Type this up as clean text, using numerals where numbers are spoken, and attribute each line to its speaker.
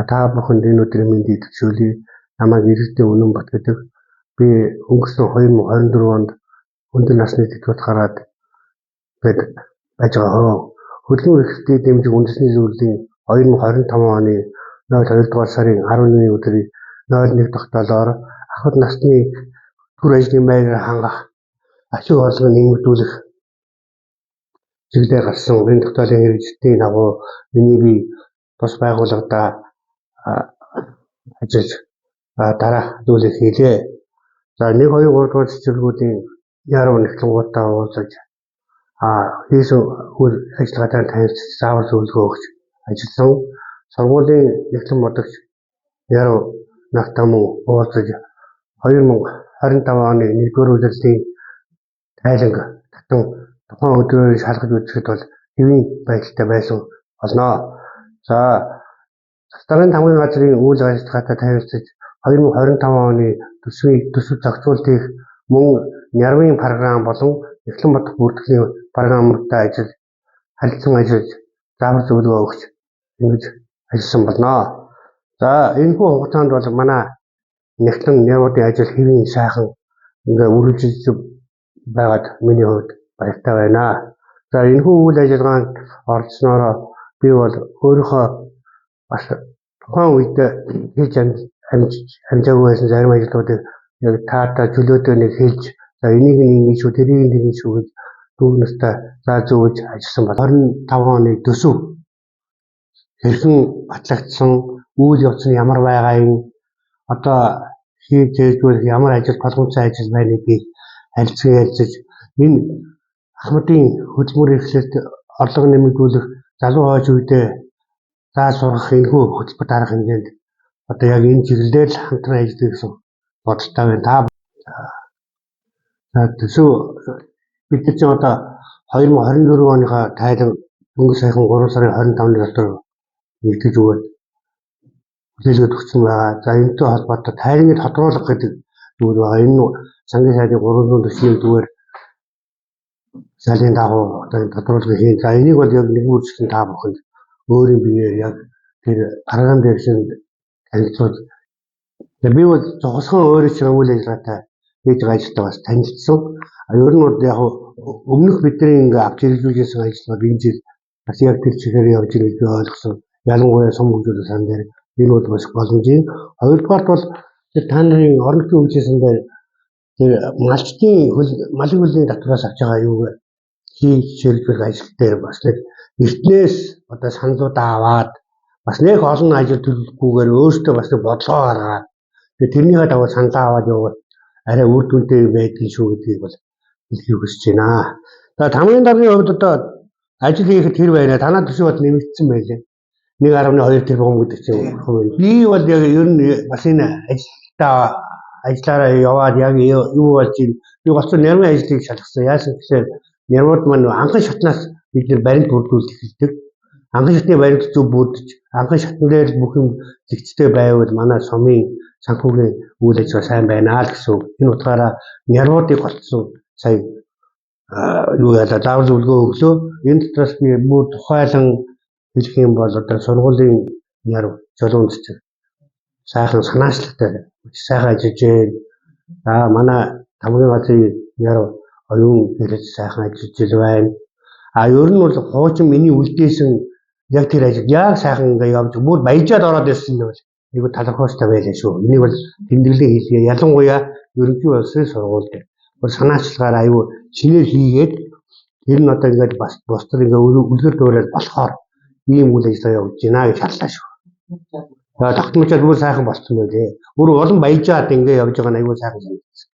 Speaker 1: Та бүхэнд энэ өдрийн мэндийг төсөөлье. Намайг Иргэдийн Үнэн Бат гэдэг. Би өнгөрсөн 2024 онд өндөр насны тэтгэврт гараад байж байгаа. Хөдөлмөр эрхтдийг дэмжих үндэсний зөвлөлийн 2025 оны 02 дугаар сарын 11-ний өдрийн 01 тогтоолоор ахуд насны төр ажлын байраар хангах ашиг орлогыг нэмэгдүүлэх чиглэлээр гарсан энэ тогтоолын хэрэгжлийн дагуу миний бие тус байгууллагада ажиллаж дараах зүйлийг хийлээ. За 1 2 3 дугаар цэцэрлэгүүдийн яруу нэгтлэнгуудаа уулзаж хийсэн үйл ажиллагаатай танилцж заавар зөвлөгөө өгч ажилласан. Сургуулийн нэгтлэн бодогч яруу нартай мөн уулзаж 2025 оны 1-р улирлын тайланг татан тухайн өдрөөр шалгаж үзэхэд бол хэвийн байдалтай байсан болно. За Засгийн тамгын газрын үйл ажиллагаатай танилцж 2025 оны төсөв зохицуултыг мөн Нярмын програм болон Эхлэн бодох бүртгэлийн програмтай харилцан ажиллаж заавар зөвлөгөө өгч ингэж ажилласан болно. За энэхүү хугацаанд бол манай нэгтлэн Нярмуудын ажил хэвийн сайхан ингээ үргэлжилж байгаад миний хувьд баяртай байна. За энэхүү үйл ажиллагаанд оролцсноороо би бол өөрийнхөө бас тухайн үед хийж амжаагүй байсан зарим ажлуудыг яг таата чөлөөтэй нэг хэлж за энийг ингэж шүү тэрийг ингэж шүү гэж дүүнэртэй зааж ажилласан бол 25 оны төсөв хэрхэн батлагдсан үйл явц нь ямар байгааг одоо хийж жийгүүр ямар ажил болгоомжтой ажил байныг би харилцаж энэ Ахмадын хөдөлмөр эрхлэлд орлого нэмэгдүүлэх залуу хойш үедээ зааж сургах энэхүү хөтөлбөр дарах хэмжээнд одоо яг энэ чиглэлээр л хамтран ажиллах гэсэн бодолтой байна. Төсөв бид нар чинь одоо 2024 оныхаа тайлан өнгөрсөн саяхан 3 сарын 25-ны дотор нэгтгэж өгөөд хүлээлгээд өгсөн байгаа. За энэтэй холбоотой тайланыг тодруулах гэдэг зүйл байгаа. Энэ сангийн сайдын 341-р шалын дагуу одоо энэ тодруулгыг хийн. За энийг бол яг нэг үржлэн та бүхэнд өөрийн биеэр яг тэр програм дээр шинэ танилцуулж би бол зогсхон өөрөө ч үйл ажиллагаатай хийж байгаа ажилтай бас танилцсан. Ер нь бол яг өмнөх бидний ингээ авч хэрэгжүүлсэн ажиллагаа энэ жил бас яг тэр чигээр явж байгаа гэж ойлгосон. Ялангуяа сум хөгжүүлэх сан дээр энэ бол бас боломжийн. Хоёрдугаарт бол тэр та нарын орон нутгийн хөгжлийн дээр тэр малын хөлний татвараас авч байгаа юу хийж хэрэгжүүлэх ажил дээр бас нэг эртнээс одоо саналуудаа аваад бас нэг олон ажил төлөвлөхгүйгээр өөртөө бас нэг бодлого гаргаад тэрнийхээ дагуу саналаа аваад явбал арай үр дүнтэй байдгийг шүү гэдгийг бол хэлхийг хүсэж байна. За тамгын даргын хувьд одоо ажил хийхэд тэр байна. Танаа төсөв бол нэмэгдсэн байлээ. 1.2 тэрбум гэдэг чинь би бол яг ер нь бас энэ ажиллаараа яваад яг юу болж би голцоо Нярмын ажлыг шалгасан. Яасан гэхээр Нярмууд маань анхан шатнаас бид нэр баримт бүрдүүлж эхэлдэг. Анхан шатны баримт зөв бүрдэж анхан шатн дээр бүх юм зэгцтэй байвал манай сумын санхүүгийн үйл ажиллагаа сайн байна л гэсэн үг. Энэ утгаараа Нярмуудыг голцсон сая юу яалаа заавар зөвлөгөө өглөө. Энэ дотроос би бүр тухайлан хэлэх юм бол одоо сургуулийн Нярм жолоонд сайхан санаачлагтай сайхан ажиллаж байна. За манай тамгын газрын Нярм оюун хэрэгж сайхан ажиллаж байна. Ер нь бол хуучин миний үлдээсэн яг тэр ажил яг сайхан ингээ явж бүр баяжаад ороод ирсэн нь бол нэг талархууштай байлаа шүү. Энийг бол тэмдэглэн хэлье. Ялангуяа ерөнхий улсын сургууль дээр бүр санаачлагаар аюу шинээр хийгээд тэр нь одоо ингээд бас бусдад ингээ үлгэр дуурайж болохоор ийм үйл ажиллагаа явуулж байна гэж харлаа шүү. За тогтмолчод бүр сайхан болцсон байлээ. Бүр улам баяжаад ингээ явж байгаа нь аюу сайхан санагдсан.